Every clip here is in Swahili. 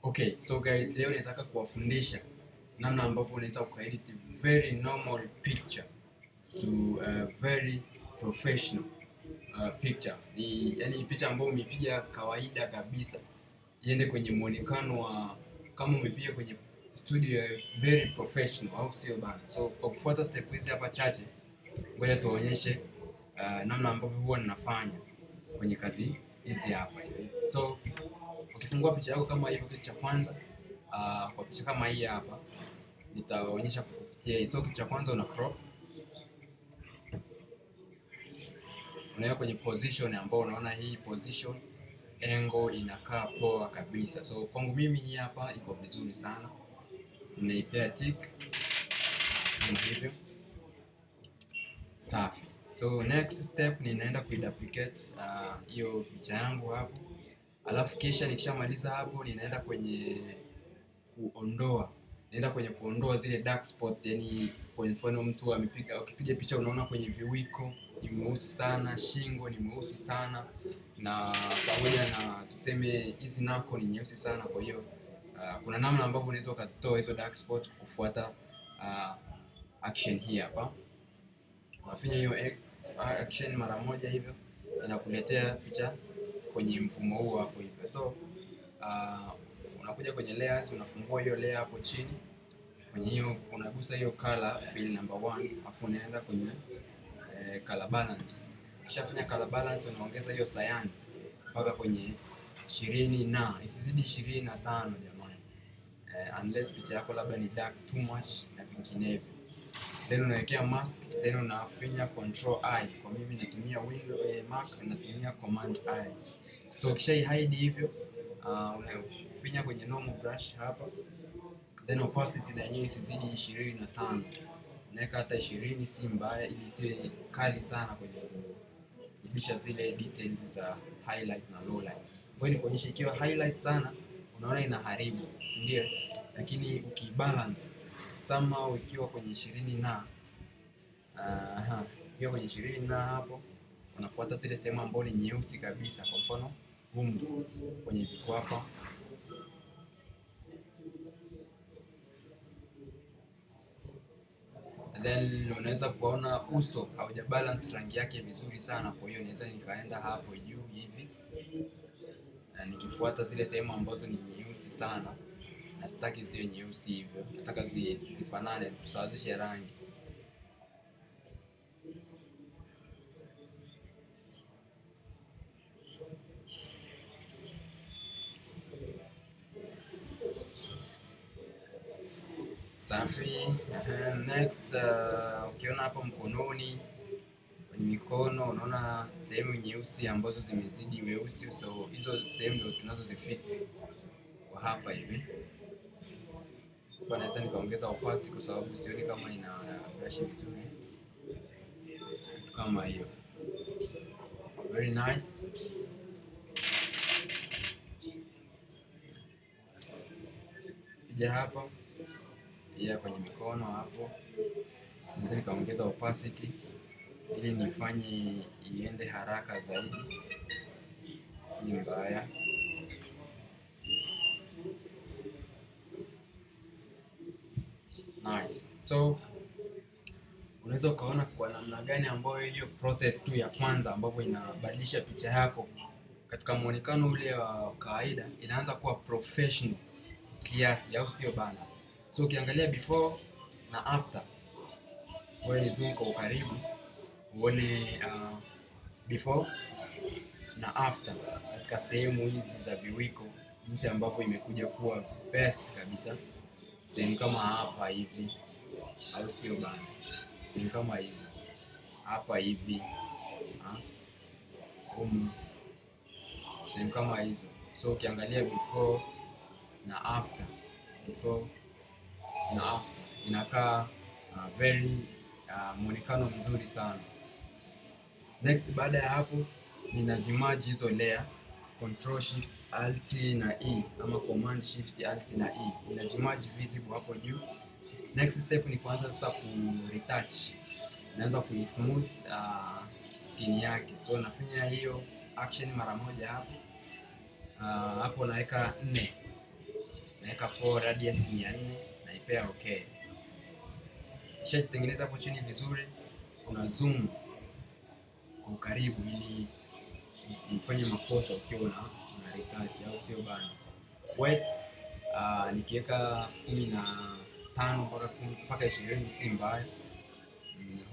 Okay, so guys, leo nataka kuwafundisha namna ambavyo unaweza ukaedit very normal picture to a very professional picture. Ni yani picha ambayo umepiga kawaida kabisa, iende kwenye muonekano wa kama umepiga kwenye studio ya very professional, au sio bana? So kwa kufuata step hizi hapa chache, ngoja tuwaonyeshe namna ambavyo huwa ninafanya kwenye kazi hizi hapa hivi. So ukifungua picha yako kama hivyo, kitu cha kwanza kwa picha kama hii hapa nitaonyesha kupitia hii. So kitu cha kwanza una crop, unaweka kwenye position ambayo unaona hii position angle inakaa poa kabisa. So kwangu mimi hii hapa iko vizuri sana, naipea tick kama hivyo, safi. So next step ninaenda kuiduplicate hiyo picha yangu hapo, alafu kisha nikishamaliza hapo ninaenda kwenye kuondoa zile dark spots. Yani kwa mfano mtu ukipiga picha unaona kwenye viwiko ni mweusi sana, shingo ni mweusi sana, na pamoja na tuseme hizi nako ni nyeusi sana. Kwa hiyo kuna namna ambavyo unaweza ukazitoa hizo dark spot kufuata action hii hapa. Unafanya hiyo action mara moja hivyo, inakuletea picha kwenye mfumo huu hapo hivyo. So unakuja kwenye layers, unafungua hiyo layer hapo chini, kwenye hiyo unagusa hiyo color fill number 1, afu unaenda kwenye color balance. Ukishafanya color balance, unaongeza hiyo cyan mpaka kwenye 20 na isizidi 25 jamani, unless picha yako labda ni dark too much na vinginevyo. Then unawekea mask, then unafinya control I. Kwa mimi natumia window Mac, natumia command I. So ukisha hide hivyo, unafinya kwenye normal brush hapa, then opacity na yenyewe isizidi 25. Unaweka hata 20, si mbaya, ili isiwe kali sana kwenye kurudisha zile details za highlight na lowlight. Kwa hiyo kuonyesha ikiwa highlight sana unaona inaharibu, si ndio? Lakini ukibalance somehow ikiwa kwenye 20 na ikiwa kwenye 20 na hapo, unafuata zile sehemu ambazo ni nyeusi kabisa. Kwa mfano humu kwenye vikwapa, then unaweza kuona uso hauja balance rangi yake vizuri sana. Kwa hiyo naweza nikaenda hapo juu hivi na nikifuata zile sehemu ambazo ni nyeusi sana, na sitaki ziwe nyeusi hivyo, nataka zifanane, tusawazishe rangi. Safi. Next, ukiona hapo mkononi, kwenye mikono unaona sehemu nyeusi ambazo zimezidi weusi, so hizo sehemu ndio tunazozifix kwa hapa hivi. Kwa naweza nikaongeza opacity kwa sababu sioni kama ina brush vizuri kama hiyo. Very nice. Kija hapa pia kwenye mikono hapo, naweza nikaongeza opacity ili nifanye iende haraka zaidi, si mbaya. Nice. So unaweza ukaona kwa namna gani ambayo hiyo process tu ya kwanza ambavyo inabadilisha picha yako katika muonekano ule wa kawaida inaanza kuwa professional kiasi, au sio bana? So ukiangalia before na after, wewe ni zoom kwa karibu uone before na after katika sehemu hizi za viwiko, jinsi ambavyo imekuja kuwa best kabisa. Sehemu kama hapa hivi, au sio bana? Sehemu kama hizo hapa hivi, sehemu kama hizo. So ukiangalia before na after, inakaa very muonekano mzuri sana. Next, baada ya hapo ninazimaji hizo layer, Control Shift Alt na E ama Command Shift Alt na E, inajimaji visible hapo juu. Next step ni kuanza sasa ku retouch, naanza ku smooth skin yake. So nafanya hiyo action mara moja hapo, hapo naweka 4 naweka 4 radius ni 4, naipea okay. Kisha tengeneza hapo chini vizuri, una zoom kwa ukaribu ili usifanye makosa ukiwa una retouch, au sio bana? Weight nikiweka 15 mpaka 20 si mbaya.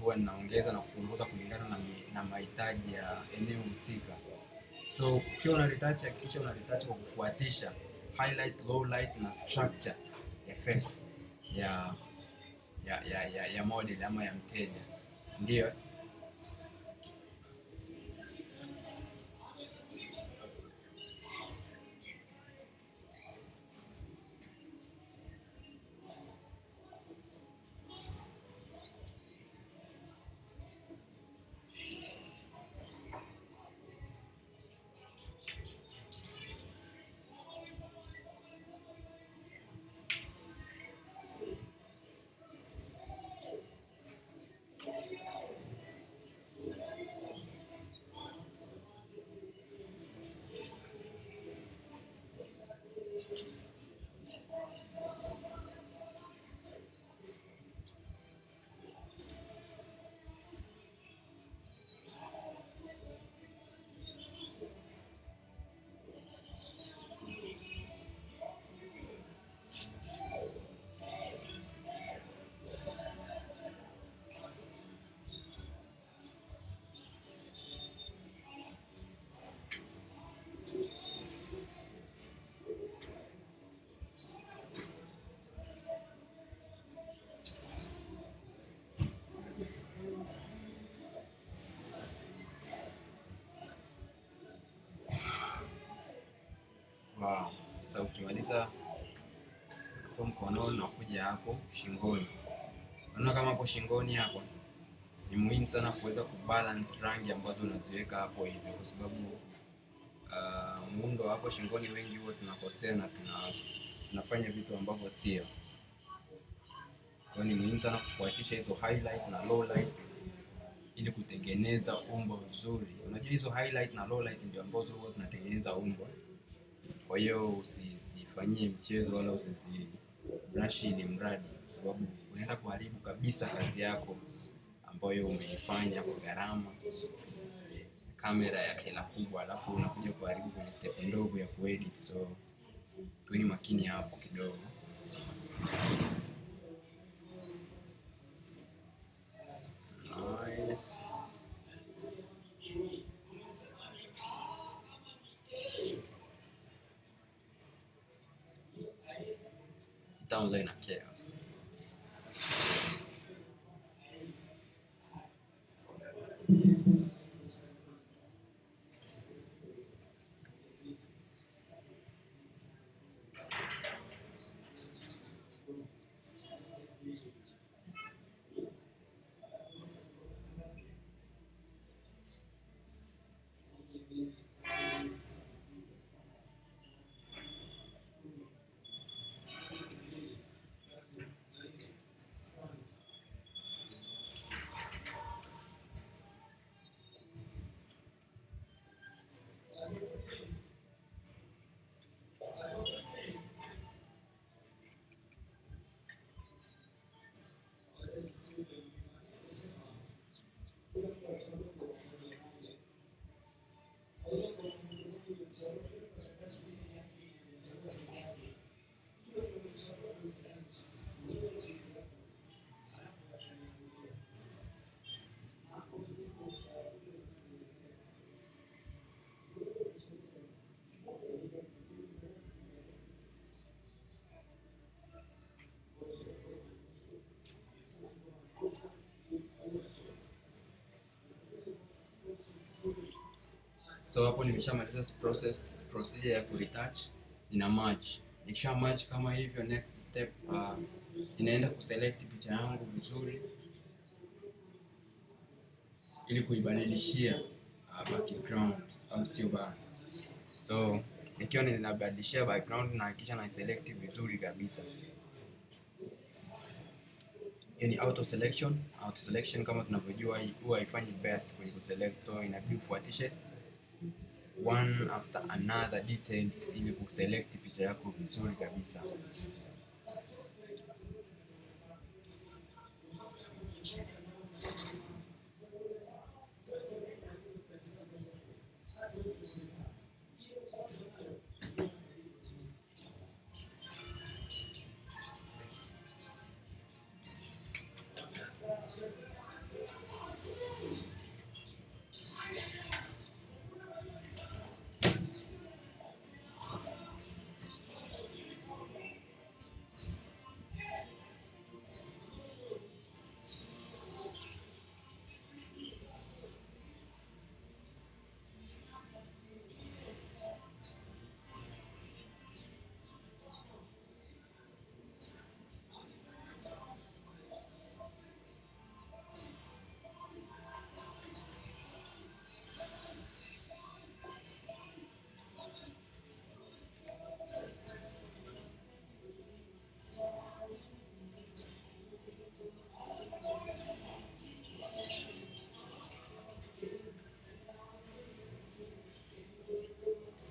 Huwa ninaongeza na kupunguza kulingana na mahitaji ya eneo husika. So ukiwa una retouch, hakikisha una retouch kwa kufuatisha highlight, low light na structure ya face ya model ama ya mteja, ndio. Wow. Sasa ukimaliza hapo mkononi na kuja hapo shingoni, unaona kama hapo shingoni hapo ni muhimu sana kuweza kubalance rangi ambazo unaziweka hapo hivi, kwa sababu muundo hapo shingoni wengi huwa tunakosea na tunafanya vitu ambavyo sio. Kwa ni muhimu sana kufuatisha hizo highlight na low light ili kutengeneza umbo nzuri. Unajua hizo highlight na low light ndio ambazo huwa zinatengeneza umbo. Kwa hiyo usizifanyie mchezo wala usizibrush ili mradi, kwa sababu unaenda kuharibu kabisa kazi yako ambayo umeifanya kwa gharama kamera ya hela kubwa, alafu unakuja kuharibu kwenye step ndogo ya kuedit. So tuweni makini hapo kidogo. Nice. Downline na chaos. So hapo nimeshamaliza procedure ya kuretouch, ina merge. Nikisha merge kama hivyo, next step inaenda kuselect picha yangu vizuri ili kuibadilishia background, au sio bana? So nikiwa ninabadilishia background na kisha na select vizuri kabisa. Ni auto selection. Auto selection kama tunavyojua huwa haifanyi best kwenye kuselect, so inabidi ufuatishe one after another details ili kuselect picha yako vizuri kabisa.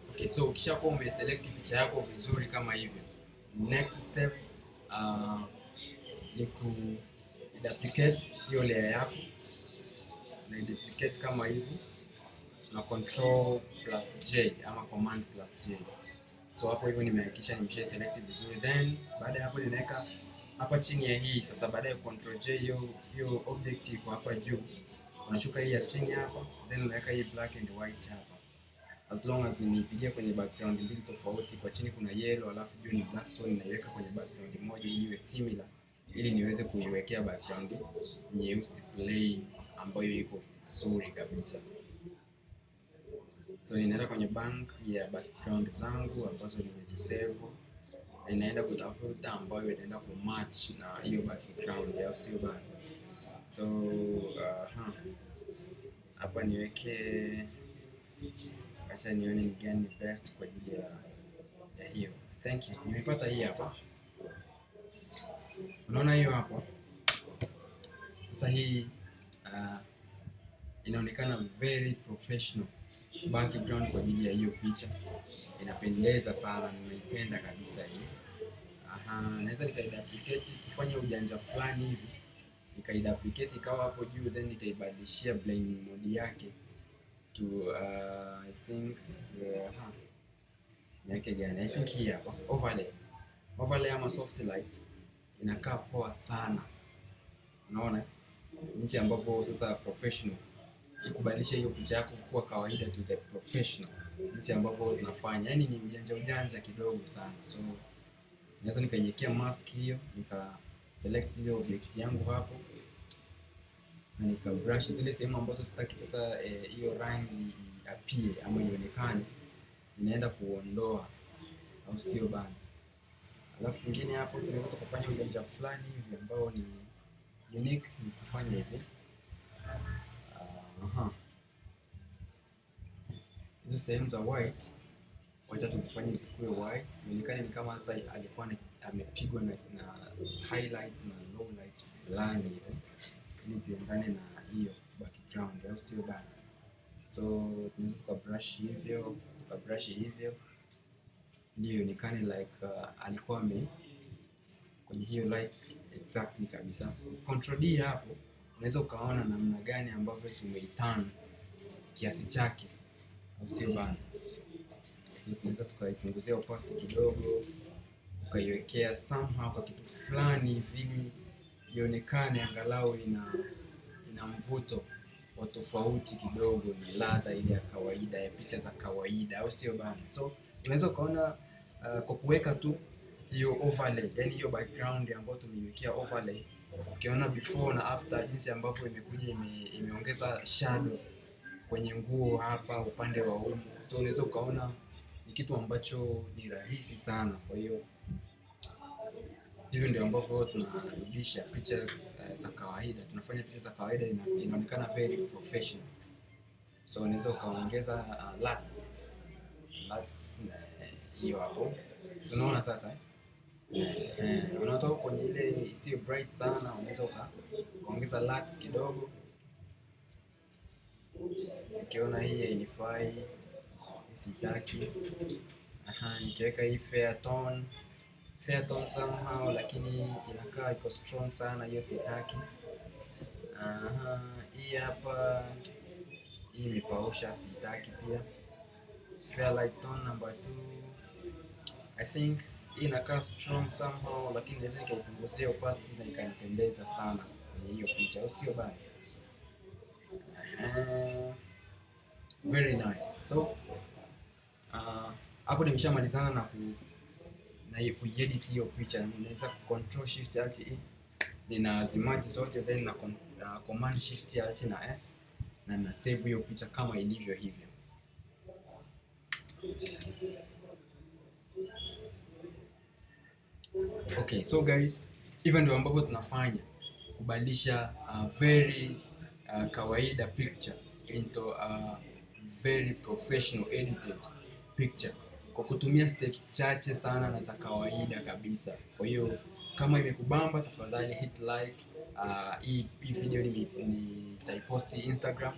Okay, so ukishakuwa umeselect picha yako vizuri kama hivyo, next step ni ku duplicate hiyo layer yako, na duplicate kama hivi na Control+J ama Command+J. So hapo hivyo nimehakikisha nimesha select vizuri, then baada ya hapo ninaweka hapa chini ya hii. Sasa baada ya Control+J hiyo object iko hapa juu, unashuka hii ya chini hapa, then unaweka hii black and white hapa. As long as nimeipigia kwenye background mbili tofauti, kwa chini kuna yellow alafu juu ni black, so ninaiweka kwenye background moja ili iwe similar, ili niweze kuiwekea background nyeusi plain ambayo iko vizuri kabisa. So ninaenda kwenye bank ya background zangu ambazo nimezisave, ninaenda kutafuta ambayo inaenda kumatch na hiyo background au sio bana. So hapa niweke, acha nione ni gani best kwa ajili ya hiyo. Thank you. Nimepata hii hapa. Unaona hiyo hapo? Sasa hii inaonekana very professional background kwa ajili ya hiyo picha. Inapendeza sana, nimeipenda kabisa hii. Naweza nikaiduplicate kufanya ujanja fulani hivi. Nikaiduplicate ikawa hapo juu, then nikaibadilishia blend mode yake to I think yake gani? I think hii hapa overlay ama soft light inakaa poa sana. Unaona jinsi ambapo sasa professional ikubadilisha hiyo picha yako kuwa kawaida to the professional, jinsi ambapo tunafanya, yani ni ujanja kidogo sana. So naweza nikaiwekea mask hiyo, nika select hiyo object yangu hapo na nika brush zile sehemu ambazo sitaki sasa hiyo rangi appear ama ionekane, inaenda kuondoa au sio bana. Alafu kingine hapo tunaweza tukafanya ujanja fulani hivi ambao ni unique, ni kufanya hivi. Hizo sehemu za white wacha tuzifanye zikuwe white, ionekane ni kama sasa alikuwa amepigwa na highlight na low light fulani hivi, ili ziendane na hiyo background au sio bana. So tunaweza tukabrush hivyo ili ionekane like alikuwa kwenye hiyo light exactly kabisa. Control D hapo unaweza ukaona namna gani ambavyo tumeiturn kiasi chake au sio bana. So tunaweza tukaipunguzia opacity kidogo, ukaiwekea somehow kwa kitu fulani vile ionekane angalau ina mvuto wa tofauti kidogo, na ladha ile ya kawaida ya picha za kawaida au sio bana. So unaweza ukaona kwa kuweka tu hiyo overlay, yani hiyo background ambayo tumeiwekea overlay, ukiona before na after jinsi ambavyo imekuja imeongeza shadow kwenye nguo hapa upande wa huko. So unaweza ukaona ni kitu ambacho ni rahisi sana. Kwa hiyo hivyo ndio ambavyo tunarudisha picha za kawaida, tunafanya picha za kawaida inaonekana very professional. So unaweza ukaongeza LUTs hiyo hapo. So unaona sasa unatoka kwenye ile isiyo bright sana, unaweza ukaongeza LUTs kidogo. Ukiona hii hainifai, sitaki. Nikiweka hii fair tone somehow, lakini inakaa iko strong sana, hiyo sitaki. Hii hapa, hii imepausha, sitaki pia. Fair light tone number 2, I think hii inakaa strong somehow, lakini naweza nikaipunguzia opacity na ikanipendeza sana kwenye hiyo picha, au sio bana? Very nice. So hapo nimeshamalizana na kuedit hiyo picha. Naweza control shift alt e, ninazimerge zote, then na command shift alt na s, na na save hiyo picha kama ilivyo hivyo. Okay, so guys, hivyo ndio ambapo tunafanya kubadilisha very kawaida picture into a very professional edited picture kwa kutumia steps chache sana na za kawaida kabisa. Kwa hiyo kama imekubamba, tafadhali hit like. Hii video nitaiposti Instagram,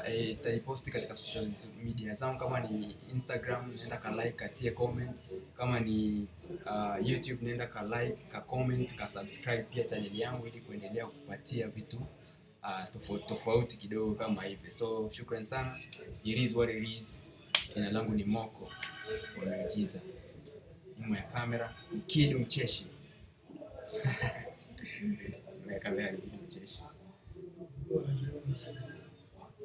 nitaiposti katika social media zangu. Kama ni Instagram, nenda ka like, katie comment. Kama ni YouTube, nenda ka like, ka comment, ka subscribe pia channel yangu, ili kuendelea kupatia vitu tofauti kidogo kama hivi. So shukrani sana. It is what it is. Jina langu ni Moko wa Miujiza. Nyuma ya kamera ni Kidu Mcheshi. Nyuma ya kamera ni Kidu Mcheshi.